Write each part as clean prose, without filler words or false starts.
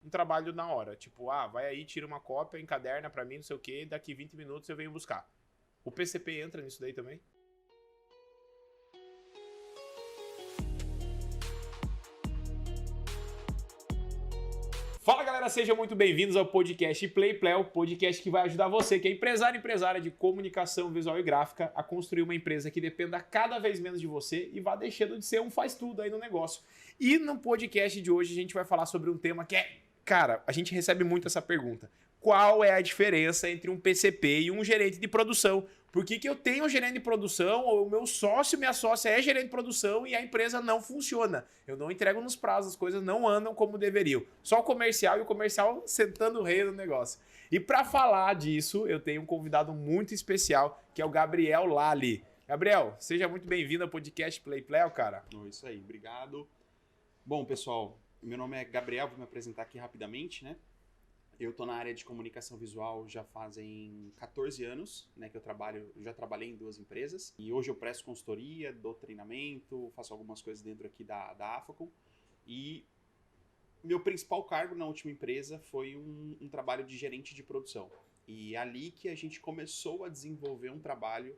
um trabalho na hora. Tipo, vai aí, tira uma cópia, encaderna pra mim, não sei o quê, daqui 20 minutos eu venho buscar. O PCP entra nisso daí também? Fala galera, sejam muito bem-vindos ao podcast PlayPlay, o podcast que vai ajudar você, que é empresário e empresária de comunicação visual e gráfica, a construir uma empresa que dependa cada vez menos de você e vá deixando de ser um faz-tudo aí no negócio. E no podcast de hoje a gente vai falar sobre um tema que cara, a gente recebe muito essa pergunta. Qual é a diferença entre um PCP e um gerente de produção? Por que eu tenho um gerente de produção, ou o meu sócio, minha sócia é gerente de produção e a empresa não funciona? Eu não entrego nos prazos, as coisas não andam como deveriam. Só o comercial e o comercial sentando o rei no negócio. E para falar disso, eu tenho um convidado muito especial, que é o Gabriel Lali. Gabriel, seja muito bem-vindo ao podcast PlayPlay, cara. Isso aí, obrigado. Bom, pessoal, meu nome é Gabriel, vou me apresentar aqui rapidamente, né? Eu tô na área de comunicação visual já fazem 14 anos, né, que eu já trabalhei em 2 empresas. E hoje eu presto consultoria, dou treinamento, faço algumas coisas dentro aqui da AFACOM. E meu principal cargo na última empresa foi um trabalho de gerente de produção. E é ali que a gente começou a desenvolver um trabalho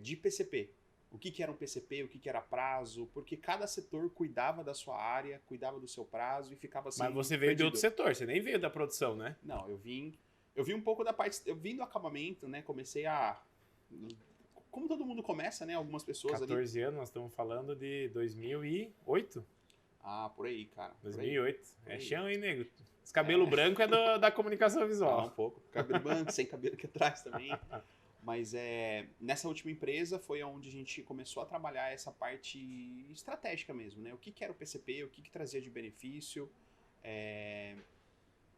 de PCP. O que era um PCP, o que era prazo, porque cada setor cuidava da sua área, cuidava do seu prazo e ficava assim. Mas você veio perdido. De outro setor, você nem veio da produção, né? Não, eu vim um pouco da parte, eu vim do acabamento, né? Comecei como todo mundo começa, né? Algumas pessoas 14 anos, nós estamos falando de 2008? Ah, por aí, cara. 2008. É chão, hein, nego? Esse cabelo branco é da comunicação visual. Um pouco. Cabelo branco, sem cabelo aqui atrás também. Mas nessa última empresa foi onde a gente começou a trabalhar essa parte estratégica mesmo, né? O que era o PCP, o que trazia de benefício.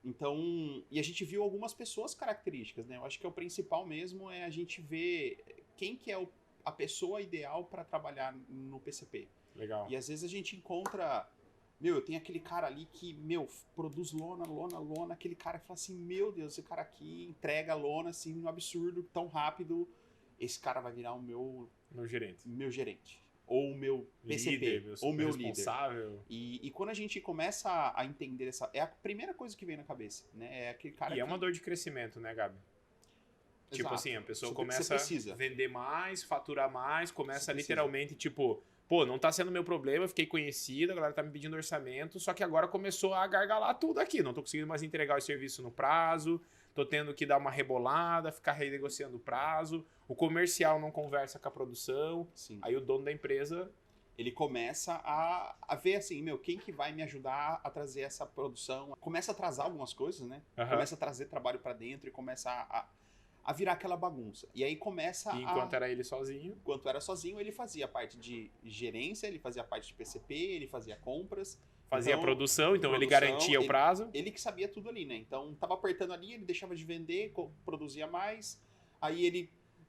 Então, e a gente viu algumas pessoas características, né? Eu acho que o principal mesmo é a gente ver quem que é a pessoa ideal para trabalhar no PCP. Legal. E às vezes a gente encontra... eu tenho aquele cara ali que, produz lona, aquele cara que fala assim, meu Deus, esse cara aqui entrega lona, assim, um absurdo, tão rápido, esse cara vai virar o meu gerente. Meu gerente. Ou o meu PCP, líder, ou meu responsável. Líder. E quando a gente começa a entender é a primeira coisa que vem na cabeça, né? É aquele cara é uma dor de crescimento, né, Gabi? Exato. Tipo assim, a pessoa começa a vender mais, faturar mais, começa literalmente, tipo... Pô, não tá sendo meu problema, eu fiquei conhecido, a galera tá me pedindo orçamento, só que agora começou a gargalar tudo aqui. Não tô conseguindo mais entregar o serviço no prazo, tô tendo que dar uma rebolada, ficar renegociando o prazo, o comercial não conversa com a produção. Sim. Aí o dono da empresa... Ele começa a ver assim, quem que vai me ajudar a trazer essa produção? Começa a atrasar algumas coisas, né? Uhum. Começa a trazer trabalho para dentro e começa a virar aquela bagunça. E aí começa enquanto era ele sozinho? Enquanto era sozinho, ele fazia a parte de gerência, ele fazia a parte de PCP, ele fazia compras. Fazia produção, então ele garantia o prazo. Ele que sabia tudo ali, né? Então tava apertando ali, ele deixava de vender, produzia mais. Aí ele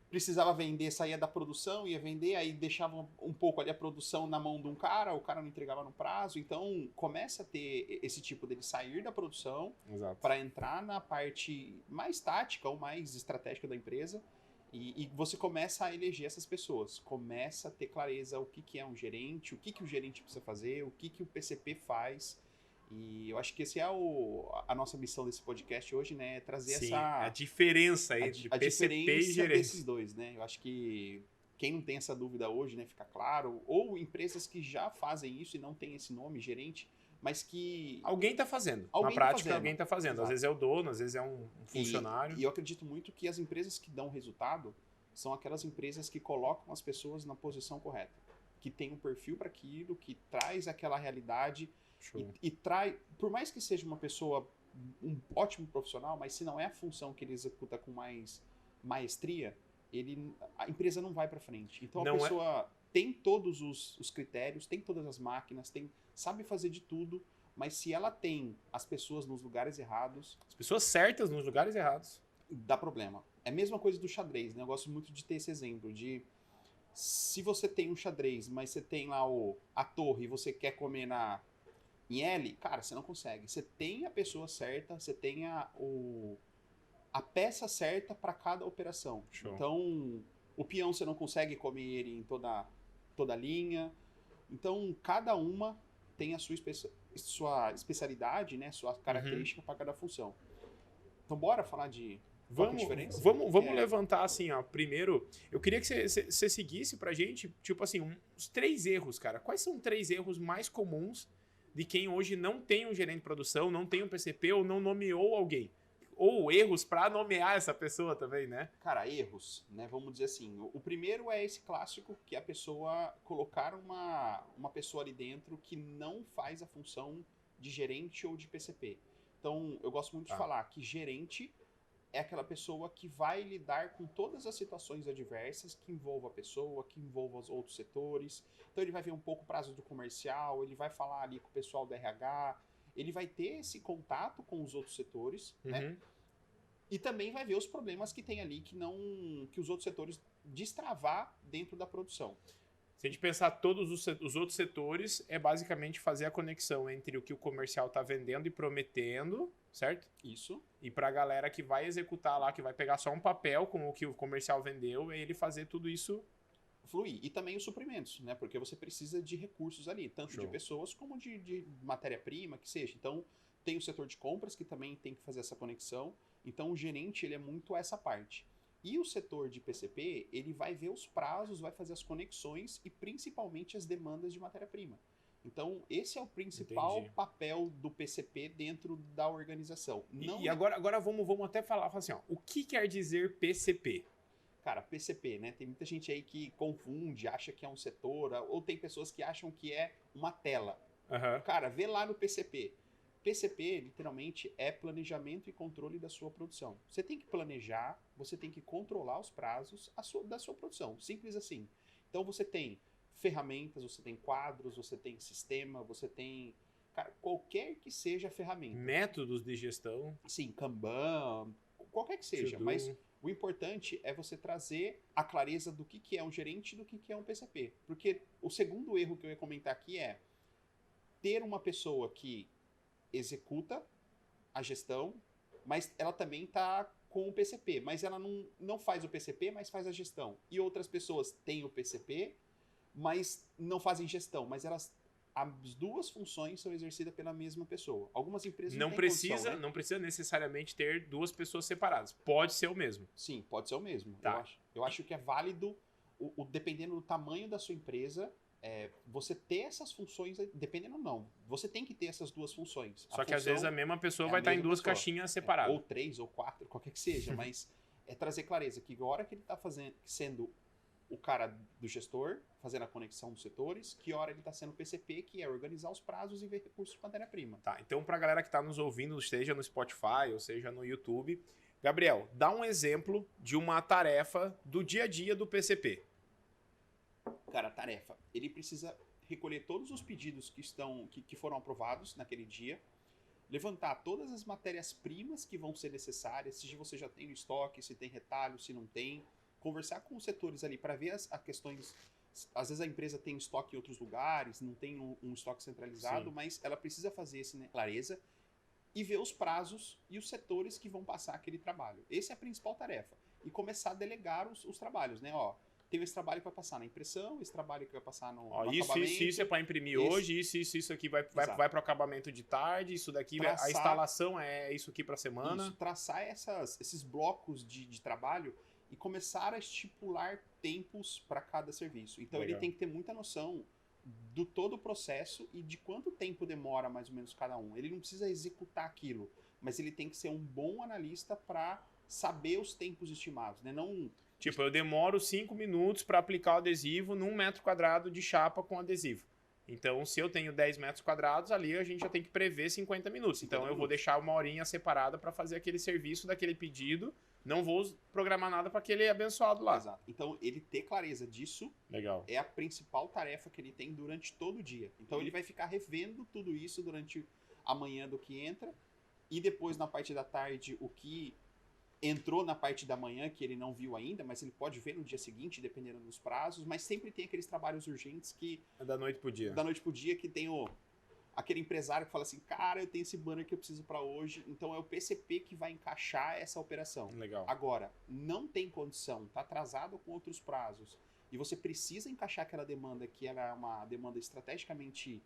precisava vender, saía da produção, ia vender, aí deixava um pouco ali a produção na mão de um cara, o cara não entregava no prazo. Então começa a ter esse tipo dele sair da produção para entrar na parte mais tática ou mais estratégica da empresa. E você começa a eleger essas pessoas, começa a ter clareza o que é um gerente, o que o gerente precisa fazer, o que o PCP faz. E eu acho que esse é a nossa missão desse podcast hoje, né? É trazer a diferença entre PCP e gerente desses dois, né? Eu acho que quem não tem essa dúvida hoje, né? Fica claro. Ou empresas que já fazem isso e não tem esse nome, gerente, mas que... Alguém está fazendo. Na prática, alguém está fazendo. Exato. Às vezes é o dono, às vezes é um funcionário. E eu acredito muito que as empresas que dão resultado são aquelas empresas que colocam as pessoas na posição correta. Que tem um perfil para aquilo, que traz aquela realidade... E traz, por mais que seja uma pessoa, um ótimo profissional, mas se não é a função que ele executa com mais maestria, a empresa não vai para frente. Então a pessoa tem todos os critérios, tem todas as máquinas, sabe fazer de tudo, mas se ela tem as pessoas nos lugares errados... As pessoas certas nos lugares errados. Dá problema. É a mesma coisa do xadrez, né? Eu gosto muito de ter esse exemplo de... Se você tem um xadrez, mas você tem lá a torre e você quer comer em L, cara, você não consegue. Você tem a pessoa certa, você tem a peça certa para cada operação. Show. Então, o peão você não consegue comer ele em toda a linha. Então, cada uma tem a sua especialidade, né? Sua característica para cada função. Então, bora falar de diferença? Vamos levantar assim, ó. Primeiro, eu queria que você seguisse pra gente, tipo assim, uns 3 erros, cara. Quais são 3 erros mais comuns de quem hoje não tem um gerente de produção, não tem um PCP ou não nomeou alguém? Ou erros pra nomear essa pessoa também, né? Cara, erros, né? Vamos dizer assim. O primeiro é esse clássico que a pessoa colocar uma pessoa ali dentro que não faz a função de gerente ou de PCP. Então, eu gosto muito de falar que gerente é aquela pessoa que vai lidar com todas as situações adversas que envolvam a pessoa, que envolvam os outros setores. Então, ele vai ver um pouco o prazo do comercial, ele vai falar ali com o pessoal do RH, ele vai ter esse contato com os outros setores, né? E também vai ver os problemas que tem ali que os outros setores destravar dentro da produção. Se a gente pensar todos os outros setores, é basicamente fazer a conexão entre o que o comercial está vendendo e prometendo, certo? Isso. E para a galera que vai executar lá, que vai pegar só um papel com o que o comercial vendeu, é ele fazer tudo isso fluir. E também os suprimentos, né? Porque você precisa de recursos ali, tanto de pessoas como de matéria-prima, que seja. Então, tem o setor de compras que também tem que fazer essa conexão. Então, o gerente, ele é muito essa parte. E o setor de PCP, ele vai ver os prazos, vai fazer as conexões e principalmente as demandas de matéria-prima. Então, esse é o principal papel do PCP dentro da organização. E agora vamos até falar assim, ó, o que quer dizer PCP? Cara, PCP, né? Tem muita gente aí que confunde, acha que é um setor, ou tem pessoas que acham que é uma tela. Cara, vê lá no PCP. PCP, literalmente, é planejamento e controle da sua produção. Você tem que planejar, você tem que controlar os prazos da sua produção. Simples assim. Então, você tem ferramentas, você tem quadros, você tem sistema, você tem... Cara, qualquer que seja a ferramenta. Métodos de gestão. Sim, Kanban, qualquer que seja. Mas o importante é você trazer a clareza do que é um gerente e do que é um PCP. Porque o segundo erro que eu ia comentar aqui é ter uma pessoa que executa a gestão, mas ela também está com o PCP, mas ela não faz o PCP, mas faz a gestão. E outras pessoas têm o PCP, mas não fazem gestão, mas as duas funções são exercidas pela mesma pessoa. Algumas empresas não precisa, condição, né? Não precisa necessariamente ter 2 pessoas separadas. Pode ser o mesmo. Sim, pode ser o mesmo. Tá. Eu acho que é válido, dependendo do tamanho da sua empresa, você ter essas funções, dependendo não. Você tem que ter essas duas funções. Só que às vezes a mesma pessoa vai estar em 2 caixinhas separadas. Ou 3, ou 4, qualquer que seja. Mas é trazer clareza que a hora que ele está sendo o cara do gestor, fazendo a conexão dos setores, que hora ele está sendo PCP, que é organizar os prazos e ver recursos de matéria-prima. Tá, então pra galera que está nos ouvindo, seja no Spotify ou seja no YouTube, Gabriel, dá um exemplo de uma tarefa do dia a dia do PCP. Cara, tarefa. Ele precisa recolher todos os pedidos que foram aprovados naquele dia, levantar todas as matérias-primas que vão ser necessárias, se você já tem o estoque, se tem retalho, se não tem, conversar com os setores ali para ver as questões. Às vezes a empresa tem estoque em outros lugares, não tem um estoque centralizado, mas ela precisa fazer essa clareza e ver os prazos e os setores que vão passar aquele trabalho. Essa é a principal tarefa. E começar a delegar os trabalhos, né? Ó, tem esse trabalho que vai passar na impressão, esse trabalho que vai passar no acabamento. Isso é para imprimir hoje, isso aqui vai para o acabamento de tarde, isso daqui, a instalação é isso aqui para semana. Isso, traçar esses blocos de trabalho e começar a estipular tempos para cada serviço. Então ele tem que ter muita noção do todo o processo e de quanto tempo demora mais ou menos cada um. Ele não precisa executar aquilo, mas ele tem que ser um bom analista para saber os tempos estimados, né? Não... Tipo, eu demoro 5 minutos para aplicar o adesivo num metro quadrado de chapa com adesivo. Então, se eu tenho 10 metros quadrados, ali a gente já tem que prever 50 minutos. Então, eu vou deixar uma horinha separada para fazer aquele serviço daquele pedido. Não vou programar nada para aquele abençoado lá. Exato. Então, ele ter clareza disso é a principal tarefa que ele tem durante todo o dia. Então, ele vai ficar revendo tudo isso durante a manhã do que entra. E depois, na parte da tarde, o que entrou na parte da manhã, que ele não viu ainda, mas ele pode ver no dia seguinte, dependendo dos prazos. Mas sempre tem aqueles trabalhos urgentes que... É da noite pro dia. Da noite pro dia, que tem aquele empresário que fala assim, cara, eu tenho esse banner que eu preciso para hoje. Então é o PCP que vai encaixar essa operação. Legal. Agora, não tem condição, tá atrasado com outros prazos, e você precisa encaixar aquela demanda que ela é uma demanda estrategicamente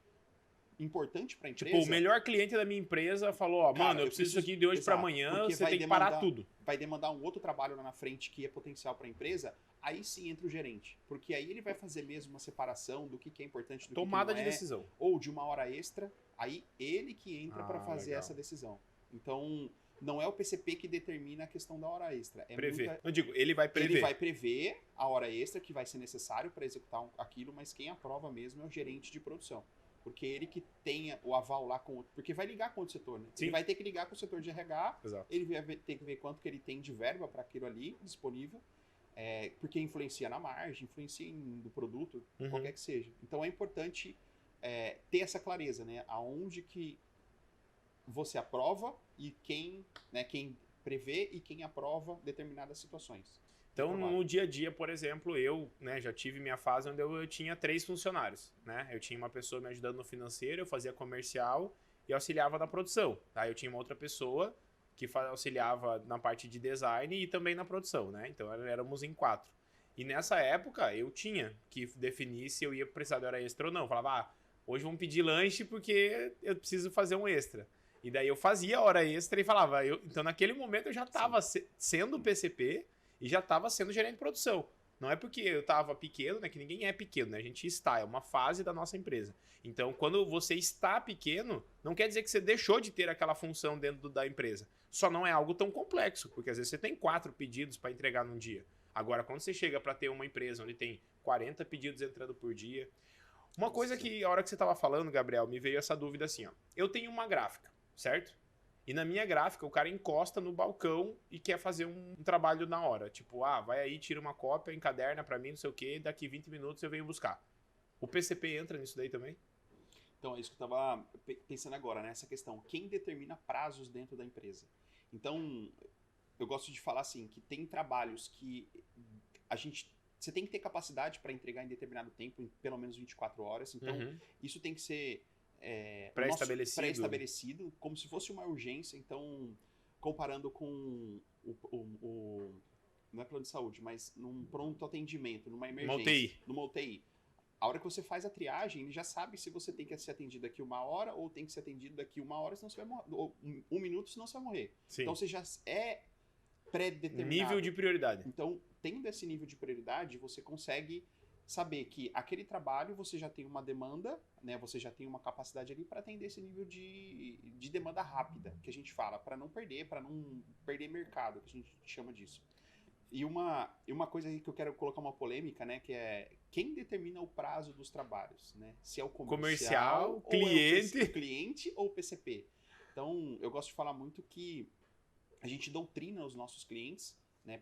importante para a empresa... Tipo, o melhor cliente da minha empresa falou, ó, Cara, mano, eu preciso disso aqui de hoje para amanhã, porque você vai tem que parar tudo. Vai demandar um outro trabalho lá na frente que é potencial para a empresa, aí sim entra o gerente. Porque aí ele vai fazer mesmo uma separação do que é importante, do Tomada que não de é, decisão. ou de uma hora extra, aí ele que entra para fazer legal. essa decisão. Então, não é o PCP que determina a questão da hora extra. É Prever. Eu digo, ele vai prever. Ele vai prever a hora extra que vai ser necessário para executar aquilo, mas quem aprova mesmo é o gerente de produção. Porque ele que tenha o aval lá com... Porque vai ligar com outro setor, né? Sim. Ele vai ter que ligar com o setor de RH, Exato. ele vai ter que ver quanto que ele tem de verba para aquilo ali disponível, porque influencia na margem, influencia no produto, qualquer que seja. Então é importante ter essa clareza, né? Aonde que você aprova e quem prevê e quem aprova determinadas situações. Então, no dia a dia, por exemplo, eu já tive minha fase onde eu tinha 3 funcionários, né? Eu tinha uma pessoa me ajudando no financeiro, eu fazia comercial e auxiliava na produção. Aí eu tinha uma outra pessoa que auxiliava na parte de design e também na produção, né? Então, éramos em 4. E nessa época, eu tinha que definir se eu ia precisar de hora extra ou não. Eu falava, hoje vamos pedir lanche porque eu preciso fazer um extra. E daí eu fazia hora extra e falava... Então, naquele momento, eu já estava sendo PCP... E já estava sendo gerente de produção. Não é porque eu estava pequeno, né? Que ninguém é pequeno, né? A gente está, é uma fase da nossa empresa. Então, quando você está pequeno, não quer dizer que você deixou de ter aquela função dentro da empresa. Só não é algo tão complexo, porque às vezes você tem 4 pedidos para entregar num dia. Agora, quando você chega para ter uma empresa onde tem 40 pedidos entrando por dia... Uma coisa que, a hora que você estava falando, Gabriel, me veio essa dúvida assim, ó. Eu tenho uma gráfica, certo? E na minha gráfica, o cara encosta no balcão e quer fazer um trabalho na hora. Tipo, vai aí, tira uma cópia, encaderna pra mim, não sei o quê, daqui 20 minutos eu venho buscar. O PCP entra nisso daí também? Então, é isso que eu tava pensando agora, né? Essa questão. Quem determina prazos dentro da empresa? Então, eu gosto de falar assim, que tem trabalhos que você tem que ter capacidade para entregar em determinado tempo, em pelo menos 24 horas. Então, isso tem que ser... pré-estabelecido, como se fosse uma urgência. Então, comparando com não é plano de saúde, mas num pronto atendimento, numa emergência, numa UTI. A hora que você faz a triagem, ele já sabe se você tem que ser atendido daqui 1 hora ou tem que ser atendido daqui 1 hora, senão você vai morrer, ou 1 minuto, senão você vai morrer. Sim. Então, você já é pré-determinado. Nível de prioridade. Então, tendo esse nível de prioridade, você consegue saber que aquele trabalho você já tem uma demanda, né? Você já tem uma capacidade ali para atender esse nível de demanda rápida, que a gente fala, para não perder mercado, que a gente chama disso. E uma coisa aí que eu quero colocar uma polêmica, né? Que é quem determina o prazo dos trabalhos, né? Se é o comercial cliente. Ou é o cliente ou o PCP. Então, eu gosto de falar muito que a gente doutrina os nossos clientes, né?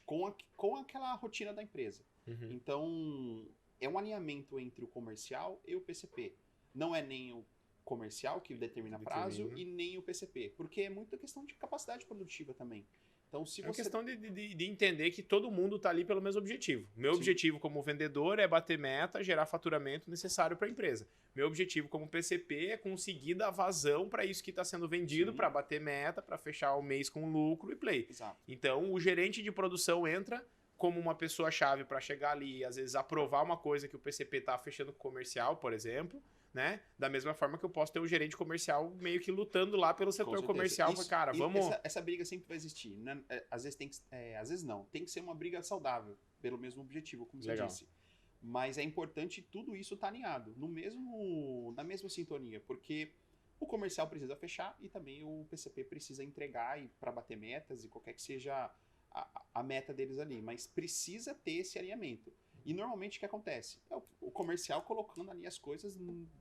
Com aquela rotina da empresa. Então, é um alinhamento entre o comercial e o PCP. Não é nem o comercial que determina prazo e nem o PCP, porque é muita questão de capacidade produtiva também. Então, se é uma questão de entender que todo mundo está ali pelo mesmo objetivo. Meu objetivo como vendedor é bater meta, gerar faturamento necessário para a empresa. Meu objetivo como PCP é conseguir dar vazão para isso que está sendo vendido, para bater meta, para fechar o mês com lucro e play. Exato. Então, o gerente de produção entra como uma pessoa-chave para chegar ali e, às vezes, aprovar uma coisa que o PCP tá fechando com o comercial, por exemplo, né? Da mesma forma que eu posso ter o gerente comercial meio que lutando lá pelo setor comercial. Cara, vamos... Essa briga sempre vai existir, né? Às vezes não. Tem que ser uma briga saudável, pelo mesmo objetivo, como você disse. Mas é importante tudo isso estar alinhado, na mesma sintonia, porque o comercial precisa fechar e também o PCP precisa entregar para bater metas e qualquer que seja a meta deles ali, mas precisa ter esse alinhamento. E normalmente o que acontece? É o comercial colocando ali as coisas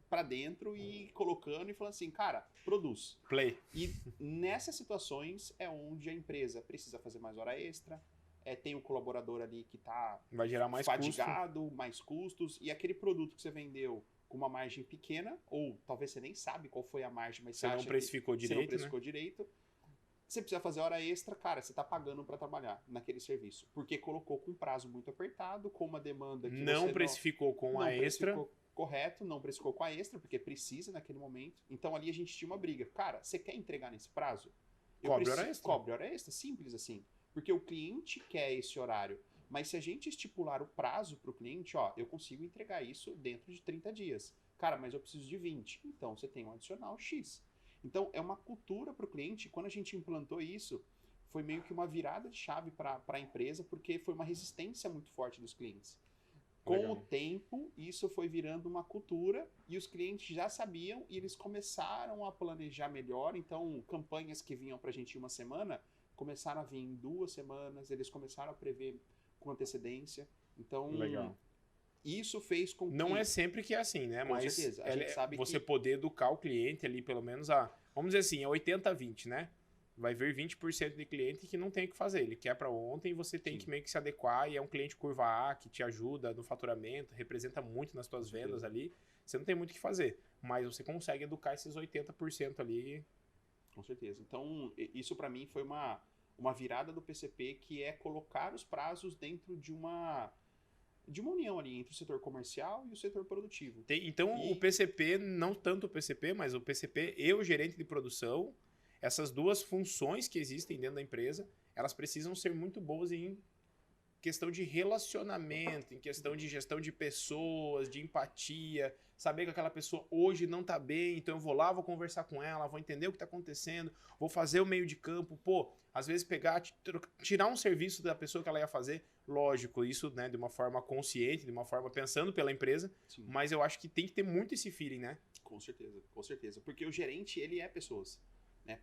para dentro e colocando e falando assim, cara, produz. Play. E nessas situações é onde a empresa precisa fazer mais hora extra, tem o colaborador ali que está fadigado, mais custos, e aquele produto que você vendeu com uma margem pequena, ou talvez você nem sabe qual foi a margem, mas você não precificou direito, você precisa fazer hora extra, cara, você está pagando para trabalhar naquele serviço. Porque colocou com um prazo muito apertado, com uma demanda que não precificou com a extra. Correto, não precificou com a extra, porque precisa naquele momento. Então ali a gente tinha uma briga. Cara, você quer entregar nesse prazo? Cobre hora extra. Cobre hora extra, simples assim. Porque o cliente quer esse horário. Mas se a gente estipular o prazo para o cliente, eu consigo entregar isso dentro de 30 dias. Cara, mas eu preciso de 20. Então, você tem um adicional X. Então, é uma cultura para o cliente. Quando a gente implantou isso, foi meio que uma virada de chave para a empresa, porque foi uma resistência muito forte dos clientes. Com Legal. o tempo, isso foi virando uma cultura e os clientes já sabiam e eles começaram a planejar melhor. Então, campanhas que vinham para a gente em uma semana começaram a vir em 2 semanas, eles começaram a prever com antecedência. Então, Legal. isso fez com que... Não é sempre que é assim, né? Com Mas certeza. A gente sabe você que... poder educar o cliente ali, pelo menos vamos dizer assim, é 80-20, né? Vai vir 20% de cliente que não tem o que fazer. Ele quer para ontem e você tem Sim. que meio que se adequar. E é um cliente curva A que te ajuda no faturamento, representa muito nas tuas vendas ali. Você não tem muito o que fazer. Mas você consegue educar esses 80% ali. Com certeza. Então, isso para mim foi uma virada do PCP, que é colocar os prazos dentro de uma união ali entre o setor comercial e o setor produtivo. Então, o PCP, não tanto o PCP, mas o PCP e o gerente de produção, essas duas funções que existem dentro da empresa, elas precisam ser muito boas em questão de relacionamento, em questão de gestão de pessoas, de empatia, saber que aquela pessoa hoje não tá bem, então eu vou lá, vou conversar com ela, vou entender o que tá acontecendo, vou fazer o meio de campo, às vezes pegar, tirar um serviço da pessoa que ela ia fazer, lógico, isso, né, de uma forma consciente, de uma forma pensando pela empresa, Sim. mas eu acho que tem que ter muito esse feeling, né? Com certeza, porque o gerente, ele é pessoas, né?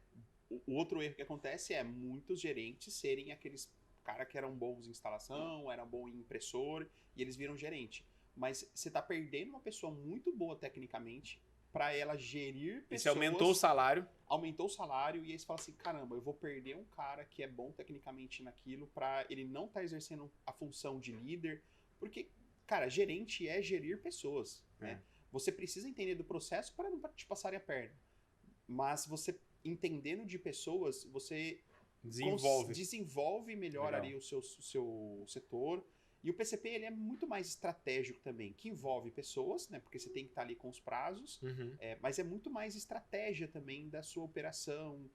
O outro erro que acontece é muitos gerentes serem aqueles cara que eram bons em instalação, eram bons em impressor, e eles viram gerente. Mas você está perdendo uma pessoa muito boa tecnicamente para ela gerir pessoas. E você aumentou o salário. Aumentou o salário, e aí você fala assim, caramba, eu vou perder um cara que é bom tecnicamente naquilo para ele não estar exercendo a função de líder. Porque, cara, gerente é gerir pessoas, né? Você precisa entender do processo para não te passarem a perna. Mas você, entendendo de pessoas, você... desenvolve melhor ali o seu setor. E o PCP, ele é muito mais estratégico também, que envolve pessoas, né? Porque você tem que estar ali com os prazos, mas é muito mais estratégia também da sua operação,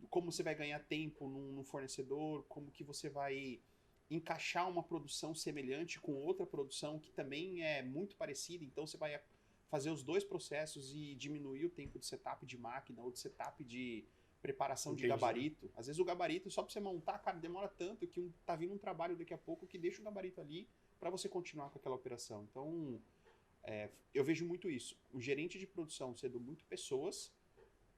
como você vai ganhar tempo num fornecedor, como que você vai encaixar uma produção semelhante com outra produção que também é muito parecida, então você vai fazer os dois processos e diminuir o tempo de setup de máquina ou de setup de preparação de gabarito. Às vezes o gabarito, só para você montar, cara, demora tanto que tá vindo um trabalho daqui a pouco que deixa o gabarito ali para você continuar com aquela operação. Então, eu vejo muito isso. O gerente de produção sendo muito pessoas,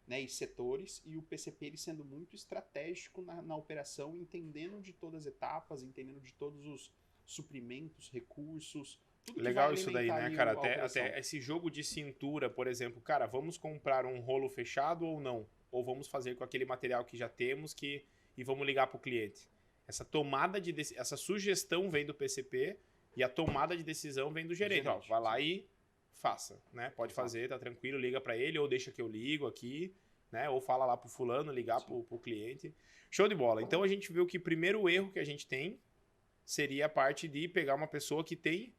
né, e setores, e o PCP ele sendo muito estratégico na operação, entendendo de todas as etapas, entendendo de todos os suprimentos, recursos. Tudo legal isso daí, né, cara? Até esse jogo de cintura, por exemplo, cara, vamos comprar um rolo fechado ou não? Ou vamos fazer com aquele material que já temos e vamos ligar para o cliente. Essa sugestão vem do PCP e a tomada de decisão vem do gerente. Ó, vai lá e faça, né? Pode fazer, tá tranquilo, liga para ele ou deixa que eu ligo aqui, né? Ou fala lá pro fulano, ligar pro cliente. Show de bola. Então a gente viu que o primeiro erro que a gente tem seria a parte de pegar uma pessoa que tem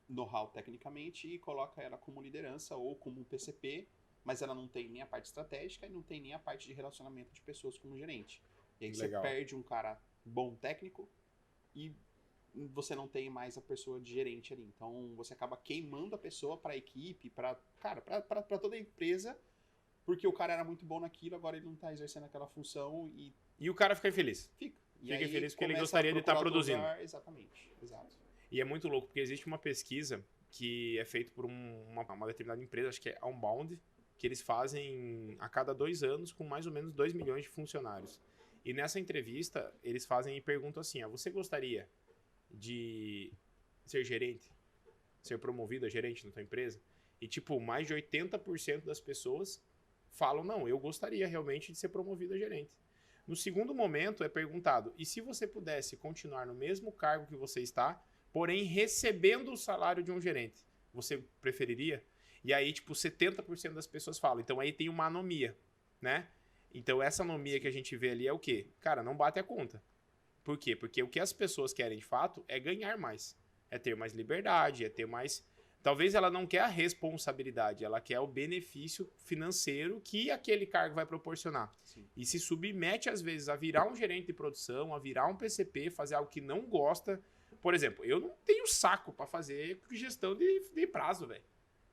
know-how tecnicamente e coloca ela como liderança ou como um PCP, mas ela não tem nem a parte estratégica e não tem nem a parte de relacionamento de pessoas como gerente. E aí você perde um cara bom técnico e você não tem mais a pessoa de gerente ali. Então você acaba queimando a pessoa para a equipe, para toda a empresa, porque o cara era muito bom naquilo, agora ele não está exercendo aquela função e o cara fica infeliz. Fica infeliz porque ele gostaria de estar produzindo. Exatamente, exato. E é muito louco, porque existe uma pesquisa que é feita por uma determinada empresa, acho que é Outbound, que eles fazem a cada 2 anos com mais ou menos 2 milhões de funcionários. E nessa entrevista, eles fazem e perguntam assim, você gostaria de ser gerente? Ser promovido a gerente na tua empresa? E tipo, mais de 80% das pessoas falam, não, eu gostaria realmente de ser promovido a gerente. No segundo momento é perguntado, e se você pudesse continuar no mesmo cargo que você está, porém recebendo o salário de um gerente, você preferiria? E aí, tipo, 70% das pessoas falam. Então, aí tem uma anomia, né? Então, essa anomia que a gente vê ali é o quê? Cara, não bate a conta. Por quê? Porque o que as pessoas querem, de fato, é ganhar mais. É ter mais liberdade, é ter mais... Talvez ela não quer a responsabilidade, ela quer o benefício financeiro que aquele cargo vai proporcionar. Sim. E se submete, às vezes, a virar um gerente de produção, a virar um PCP, fazer algo que não gosta. Por exemplo, eu não tenho saco para fazer gestão de prazo, velho.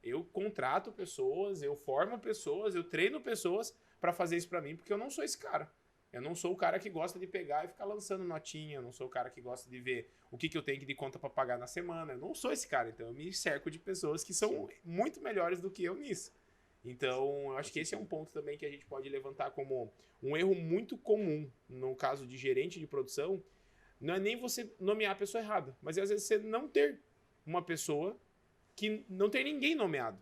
Eu contrato pessoas, eu formo pessoas, eu treino pessoas para fazer isso para mim, porque eu não sou esse cara. Eu não sou o cara que gosta de pegar e ficar lançando notinha, eu não sou o cara que gosta de ver o que eu tenho de conta para pagar na semana. Eu não sou esse cara, então eu me cerco de pessoas que são muito melhores do que eu nisso. Então, eu acho que esse é um ponto também que a gente pode levantar como um erro muito comum no caso de gerente de produção. Não é nem você nomear a pessoa errada, mas às vezes você não ter uma pessoa que não tem ninguém nomeado.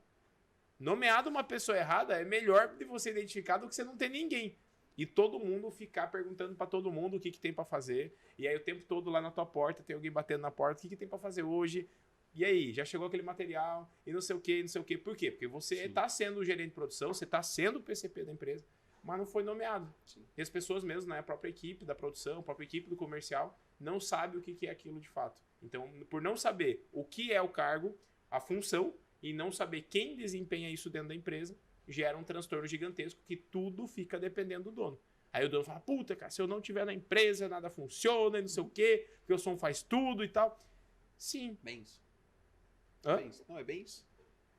Nomeado uma pessoa errada é melhor de você identificar do que você não ter ninguém. E todo mundo ficar perguntando pra todo mundo o que tem pra fazer. E aí o tempo todo lá na tua porta, tem alguém batendo na porta, o que tem pra fazer hoje? E aí, já chegou aquele material? E não sei o que, não sei o que. Por quê? Porque você tá sendo o gerente de produção, você tá sendo o PCP da empresa, mas não foi nomeado. Sim. E as pessoas mesmo, né, a própria equipe da produção, a própria equipe do comercial, não sabe o que é aquilo de fato. Então, por não saber o que é o cargo, a função, e não saber quem desempenha isso dentro da empresa, gera um transtorno gigantesco que tudo fica dependendo do dono. Aí o dono fala, puta, cara, se eu não tiver na empresa, nada funciona, e não sei o quê, porque o som faz tudo e tal. Sim. Bem isso. Hã? Bem isso. Não, é bem isso.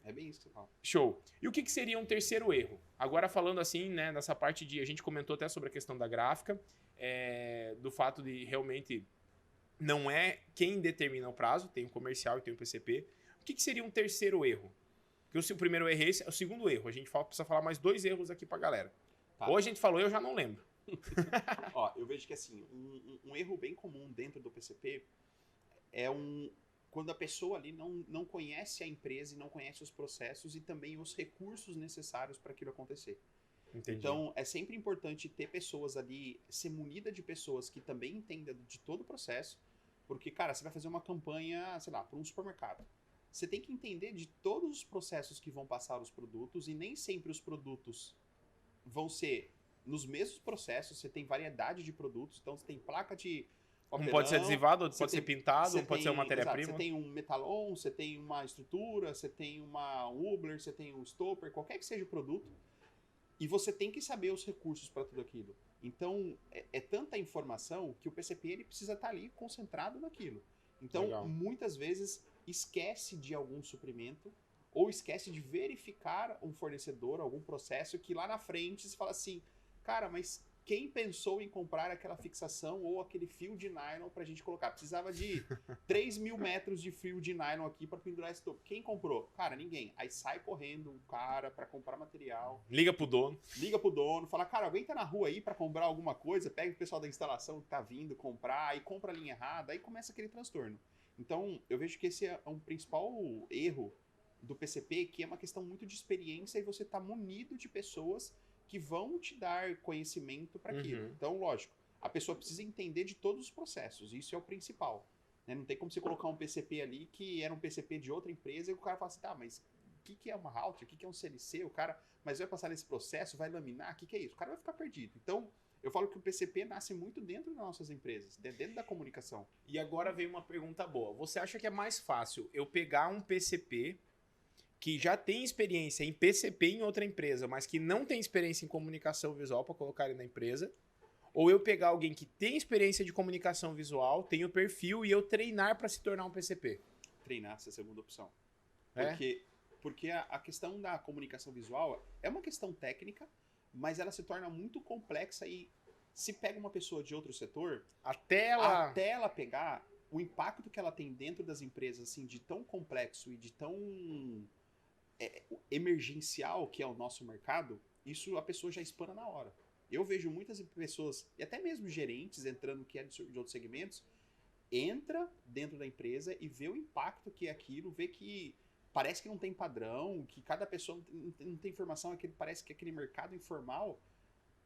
É bem isso que você fala. Show. E o que seria um terceiro erro? Agora falando assim, né, nessa parte de... A gente comentou até sobre a questão da gráfica, do fato de realmente não é quem determina o prazo, tem o comercial e tem o PCP. O que seria um terceiro erro? Porque o primeiro erro é esse, é o segundo erro. A gente precisa falar mais 2 erros aqui pra galera. Tá. Ou a gente falou, eu já não lembro. Ó, eu vejo que assim, um erro bem comum dentro do PCP é quando a pessoa ali não conhece a empresa e não conhece os processos e também os recursos necessários para aquilo acontecer. Entendi. Então, é sempre importante ter pessoas ali, ser munida de pessoas que também entendam de todo o processo, porque, cara, você vai fazer uma campanha, sei lá, para um supermercado. Você tem que entender de todos os processos que vão passar os produtos e nem sempre os produtos vão ser nos mesmos processos, você tem variedade de produtos, então você tem placa de papelão, um pode ser adesivado, outro pode ser pintado, um pode ser uma matéria-prima. Você tem um metalon, você tem uma estrutura, você tem uma Wobbler, você tem um stopper, qualquer que seja o produto, e você tem que saber os recursos para tudo aquilo. Então, é tanta informação que o PCP ele precisa estar ali concentrado naquilo. Então, legal, muitas vezes esquece de algum suprimento ou esquece de verificar um fornecedor, algum processo que lá na frente você fala assim, cara, mas quem pensou em comprar aquela fixação ou aquele fio de nylon pra gente colocar? Precisava de 3.000 metros de fio de nylon aqui pra pendurar esse topo. Quem comprou? Cara, ninguém. Aí sai correndo um cara pra comprar material. Liga pro dono. Fala, cara, alguém tá na rua aí pra comprar alguma coisa? Pega o pessoal da instalação que tá vindo comprar, aí compra a linha errada, aí começa aquele transtorno. Então, eu vejo que esse é um principal erro do PCP, que é uma questão muito de experiência e você tá munido de pessoas que vão te dar conhecimento para aquilo. Então, lógico, a pessoa precisa entender de todos os processos, isso é o principal. Né? Não tem como você colocar um PCP ali que era um PCP de outra empresa e o cara fala assim, tá, mas o que é uma router? O que é um CLC? O cara, mas vai passar nesse processo, vai laminar? O que é isso? O cara vai ficar perdido. Então, eu falo que o PCP nasce muito dentro das nossas empresas, dentro da comunicação. E agora vem uma pergunta boa. Você acha que é mais fácil eu pegar um PCP que já tem experiência em PCP em outra empresa, mas que não tem experiência em comunicação visual para colocar ele na empresa, ou eu pegar alguém que tem experiência de comunicação visual, tem o perfil e eu treinar para se tornar um PCP? Treinar, essa é a segunda opção. Porque a questão da comunicação visual é uma questão técnica, mas ela se torna muito complexa e se pega uma pessoa de outro setor, até ela pegar o impacto que ela tem dentro das empresas, assim, de tão complexo e de tão emergencial que é o nosso mercado, isso a pessoa já espana na hora. Eu vejo muitas pessoas, e até mesmo gerentes entrando que é de outros segmentos, entra dentro da empresa e vê o impacto que é aquilo, vê que parece que não tem padrão, que cada pessoa não tem informação, parece que é aquele mercado informal,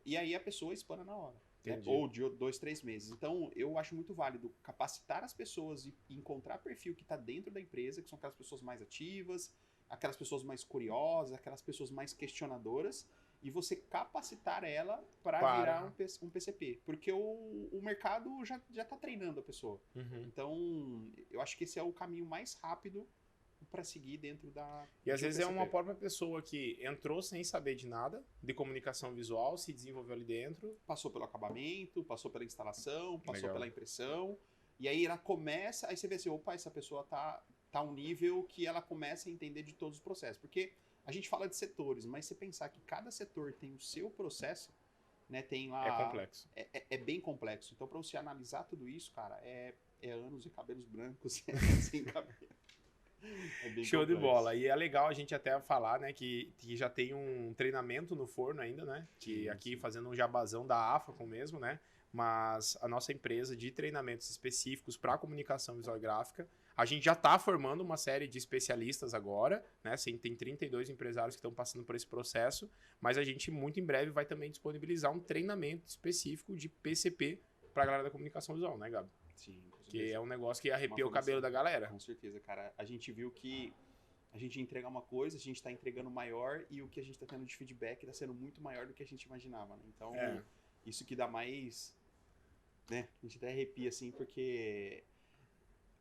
e aí a pessoa espana na hora. Né? Ou de 2, 3 meses. Então, eu acho muito válido capacitar as pessoas e encontrar perfil que está dentro da empresa, que são aquelas pessoas mais ativas, aquelas pessoas mais curiosas, aquelas pessoas mais questionadoras, e você capacitar ela para virar um PCP. Porque o mercado já está treinando a pessoa. Então, eu acho que esse é o caminho mais rápido para seguir dentro da... E às vezes é uma própria pessoa que entrou sem saber de nada, de comunicação visual, se desenvolveu ali dentro. Passou pelo acabamento, passou pela instalação, passou pela impressão, e aí ela começa, aí você vê assim, opa, essa pessoa tá tá um nível que ela começa a entender de todos os processos. Porque a gente fala de setores, mas se pensar que cada setor tem o seu processo, né, tem lá... É complexo. É bem complexo. Então, para você analisar tudo isso, cara, é anos e cabelos brancos, sem cabelo. É bem Show de complexo. bola. E é legal a gente até falar, né, que já tem um treinamento no forno ainda, né? Que Sim, aqui sim. fazendo um jabazão da AFACOM mesmo, né? Mas a nossa empresa de treinamentos específicos para comunicação visual e gráfica, a gente já está formando uma série de especialistas agora, né? Assim, tem 32 empresários que estão passando por esse processo, mas a gente muito em breve vai também disponibilizar um treinamento específico de PCP para a galera da comunicação visual, né, Gabi? Sim, com Que certeza. é um negócio que arrepia Uma o cabelo da galera. Com certeza, cara. A gente viu que a gente entrega uma coisa, a gente está entregando maior e o que a gente está tendo de feedback está sendo muito maior do que a gente imaginava, né? Então, isso que dá mais, né? A gente até arrepia, assim, porque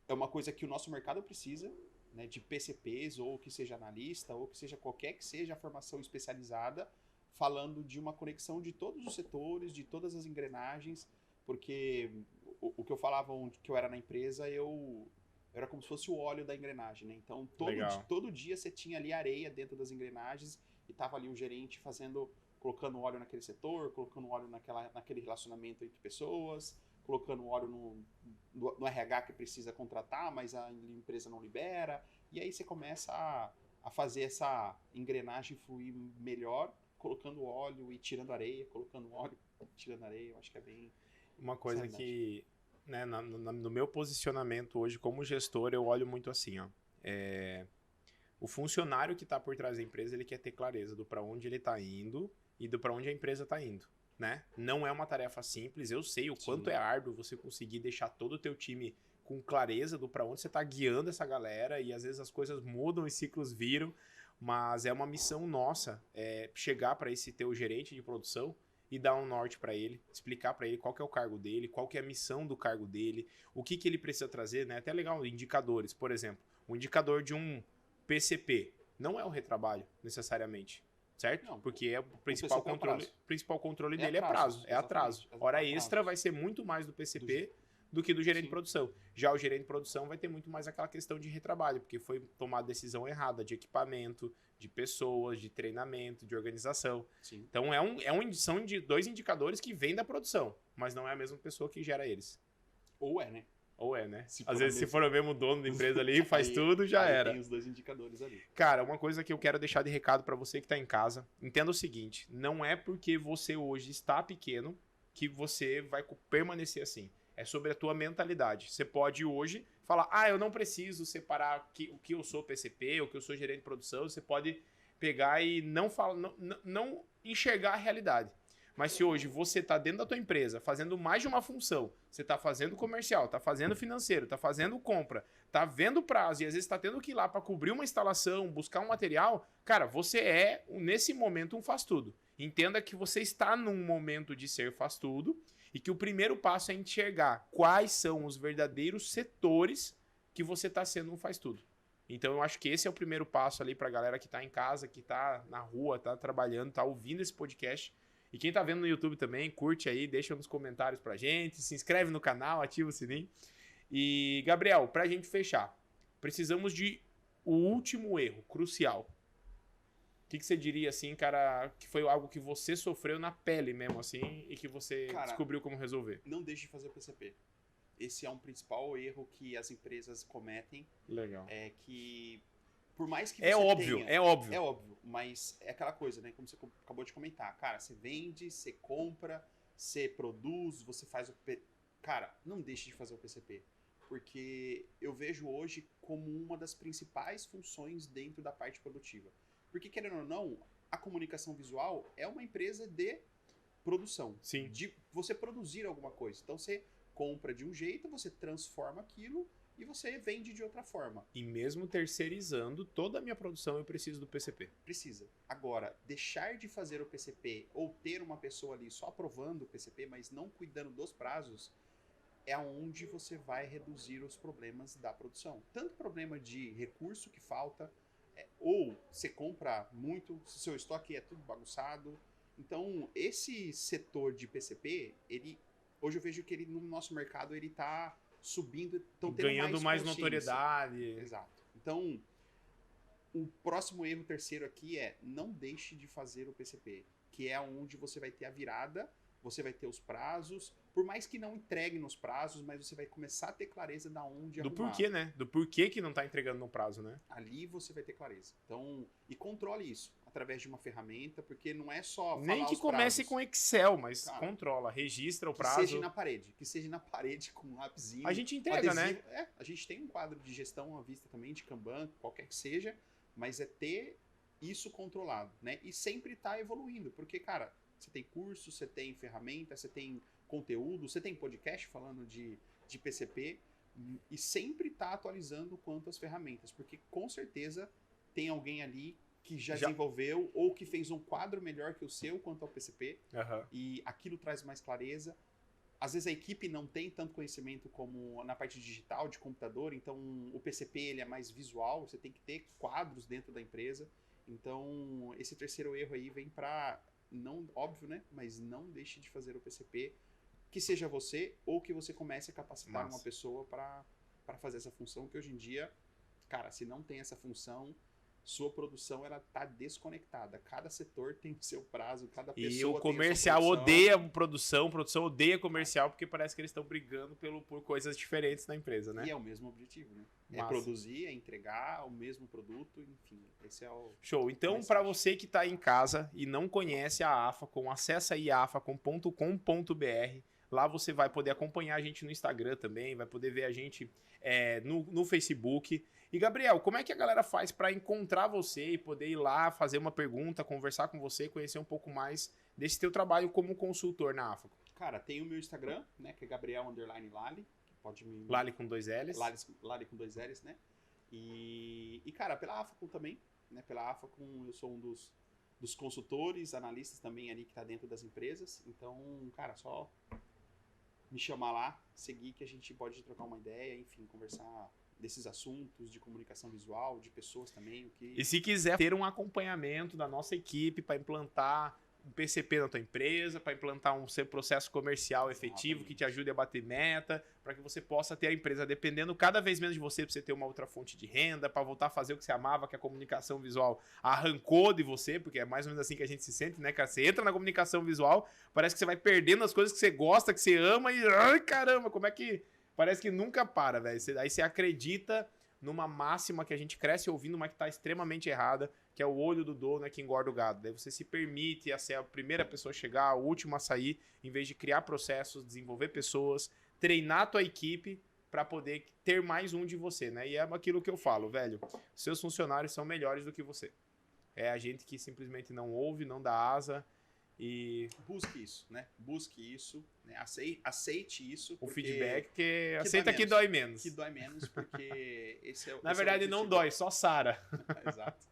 é uma coisa que o nosso mercado precisa, né? De PCPs, ou que seja analista, ou que seja qualquer que seja a formação especializada, falando de uma conexão de todos os setores, de todas as engrenagens, porque o que eu falava onde que eu era na empresa, eu era como se fosse o óleo da engrenagem, né? Então, todo dia você tinha ali areia dentro das engrenagens e tava ali o gerente colocando óleo naquele setor, colocando óleo naquele relacionamento entre pessoas, colocando óleo no RH que precisa contratar, mas a empresa não libera. E aí você começa a fazer essa engrenagem fluir melhor, colocando óleo e tirando areia, colocando óleo e tirando areia. Eu acho que é bem... Uma coisa que, né, no meu posicionamento hoje como gestor, eu olho muito assim, ó. O funcionário que está por trás da empresa, ele quer ter clareza do para onde ele está indo e do para onde a empresa está indo, né? Não é uma tarefa simples, eu sei o quanto é árduo você conseguir deixar todo o teu time com clareza do para onde você está guiando essa galera, e às vezes as coisas mudam e ciclos viram, mas é uma missão nossa chegar para esse teu gerente de produção e dar um norte para ele, explicar para ele qual que é o cargo dele, qual que é a missão do cargo dele, o que ele precisa trazer, né? Até legal, indicadores, por exemplo, o indicador de um PCP não é o retrabalho, necessariamente, certo? Não, porque é o principal controle dele é atraso. Hora extra vai ser muito mais do PCP do que do gerente de produção. Já o gerente de produção vai ter muito mais aquela questão de retrabalho, porque foi tomada decisão errada de equipamento, de pessoas, de treinamento, de organização. Sim. Então são dois indicadores que vêm da produção, mas não é a mesma pessoa que gera eles. Ou é, né? Ou é, né? Às vezes, se for o mesmo dono da empresa ali, faz tudo, já era. Tem os dois indicadores ali. Cara, uma coisa que eu quero deixar de recado para você que tá em casa, entenda o seguinte, não é porque você hoje está pequeno que você vai permanecer assim. É sobre a tua mentalidade. Você pode hoje falar, eu não preciso separar o que eu sou PCP, o que eu sou gerente de produção. Você pode pegar e não enxergar a realidade. Mas se hoje você está dentro da tua empresa fazendo mais de uma função, você está fazendo comercial, está fazendo financeiro, está fazendo compra, está vendo prazo e às vezes está tendo que ir lá para cobrir uma instalação, buscar um material, cara, você é, nesse momento, um faz-tudo. Entenda que você está num momento de ser faz-tudo e que o primeiro passo é enxergar quais são os verdadeiros setores que você está sendo um faz-tudo. Então eu acho que esse é o primeiro passo ali para a galera que está em casa, que está na rua, está trabalhando, está ouvindo esse podcast. E quem tá vendo no YouTube também, curte aí, deixa nos comentários pra gente, se inscreve no canal, ativa o sininho. E, Gabriel, pra gente fechar, precisamos de o último erro, crucial. O que você diria, assim, cara, que foi algo que você sofreu na pele mesmo, assim, e que você descobriu como resolver? Não deixe de fazer o PCP. Esse é um principal erro que as empresas cometem. Legal. É que... Por mais que você É óbvio, mas é aquela coisa, né? Como você acabou de comentar. Cara, você vende, você compra, você produz, você faz Cara, não deixe de fazer o PCP. Porque eu vejo hoje como uma das principais funções dentro da parte produtiva. Porque, querendo ou não, a comunicação visual é uma empresa de produção. Sim. De você produzir alguma coisa. Então, você compra de um jeito, você transforma aquilo e você vende de outra forma. E mesmo terceirizando toda a minha produção, eu preciso do PCP. Precisa. Agora, deixar de fazer o PCP ou ter uma pessoa ali só aprovando o PCP, mas não cuidando dos prazos, é onde você vai reduzir os problemas da produção. Tanto problema de recurso que falta, ou você compra muito, se seu estoque é tudo bagunçado. Então, esse setor de PCP, hoje eu vejo que ele no nosso mercado ele está subindo, estão tendo Ganhando mais consciência. notoriedade. Exato. Então, o próximo erro terceiro aqui é não deixe de fazer o PCP, que é onde você vai ter a virada, você vai ter os prazos, por mais que não entregue nos prazos, mas você vai começar a ter clareza da onde Do arrumar. porquê, né? Do porquê que não tá entregando no prazo, né? Ali você vai ter clareza. Então, e controle isso através de uma ferramenta, porque não é só Nem falar que os comece prazos. com Excel, mas Cara, controla, registra o Que prazo. seja na parede, que seja na parede com um lapisinho. A gente entrega, adesivo. né? É, a gente tem um quadro de gestão à vista também, de Kanban, qualquer que seja, mas é ter isso controlado, né? E sempre tá evoluindo, porque, cara, você tem curso, você tem ferramenta, você tem conteúdo, você tem podcast falando de PCP, e sempre tá atualizando quanto às ferramentas, porque com certeza tem alguém ali que já desenvolveu ou que fez um quadro melhor que o seu quanto ao PCP, e aquilo traz mais clareza. Às vezes a equipe não tem tanto conhecimento como na parte digital, de computador, então o PCP ele é mais visual, você tem que ter quadros dentro da empresa. Então esse terceiro erro aí vem para, não óbvio, né? Mas não deixe de fazer o PCP, que seja você ou que você comece a capacitar uma pessoa para fazer essa função, que hoje em dia, cara, se não tem essa função, sua produção ela tá desconectada. Cada setor tem o seu prazo, cada pessoa tem a sua E o comercial odeia produção odeia comercial, porque parece que eles estão brigando por coisas diferentes na empresa, né? E é o mesmo objetivo, né? Massa. É produzir, é entregar o mesmo produto, enfim, esse é o... Show. Então, para você que está em casa e não conhece a Afacom, acessa aí afacom.com.br. Lá você vai poder acompanhar a gente no Instagram também, vai poder ver a gente no Facebook. E, Gabriel, como é que a galera faz para encontrar você e poder ir lá, fazer uma pergunta, conversar com você, conhecer um pouco mais desse teu trabalho como consultor na Afacom? Cara, tem o meu Instagram, né, que é Gabriel_Lali, que pode me... Lali com 2 L's. Lali com 2 L's, né? E, cara, pela Afacom também, né? Pela Afacom eu sou um dos consultores, analistas também ali que tá dentro das empresas. Então, cara, só me chamar lá, seguir que a gente pode trocar uma ideia, enfim, conversar desses assuntos de comunicação visual, de pessoas também. E se quiser ter um acompanhamento da nossa equipe para implantar um PCP na tua empresa, para implantar um seu processo comercial efetivo que te ajude a bater meta, para que você possa ter a empresa dependendo cada vez menos de você, para você ter uma outra fonte de renda, para voltar a fazer o que você amava, que a comunicação visual arrancou de você, porque é mais ou menos assim que a gente se sente, né, cara? Você entra na comunicação visual, parece que você vai perdendo as coisas que você gosta, que você ama e, ai, caramba, como é que... Parece que nunca para, velho. Aí você acredita numa máxima que a gente cresce ouvindo, mas que tá extremamente errada, que é o olho do dono é que engorda o gado. Daí você se permite a ser a primeira pessoa a chegar, a última a sair, em vez de criar processos, desenvolver pessoas, treinar a tua equipe para poder ter mais um de você, né? E é aquilo que eu falo, velho. Seus funcionários são melhores do que você. É a gente que simplesmente não ouve, não dá asa. E busque isso, né? Busque isso, né? Aceite isso. O feedback que aceita dói que dói menos. Que dói menos, porque esse é o... Na verdade, não dói, só sara. Exato.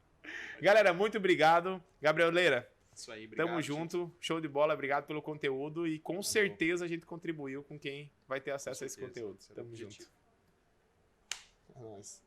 Galera, muito obrigado. Gabriel Leira, isso aí, obrigado. Tamo junto, show de bola, obrigado pelo conteúdo e com certeza a gente contribuiu com quem vai ter acesso a esse conteúdo. Tamo junto. É nóis.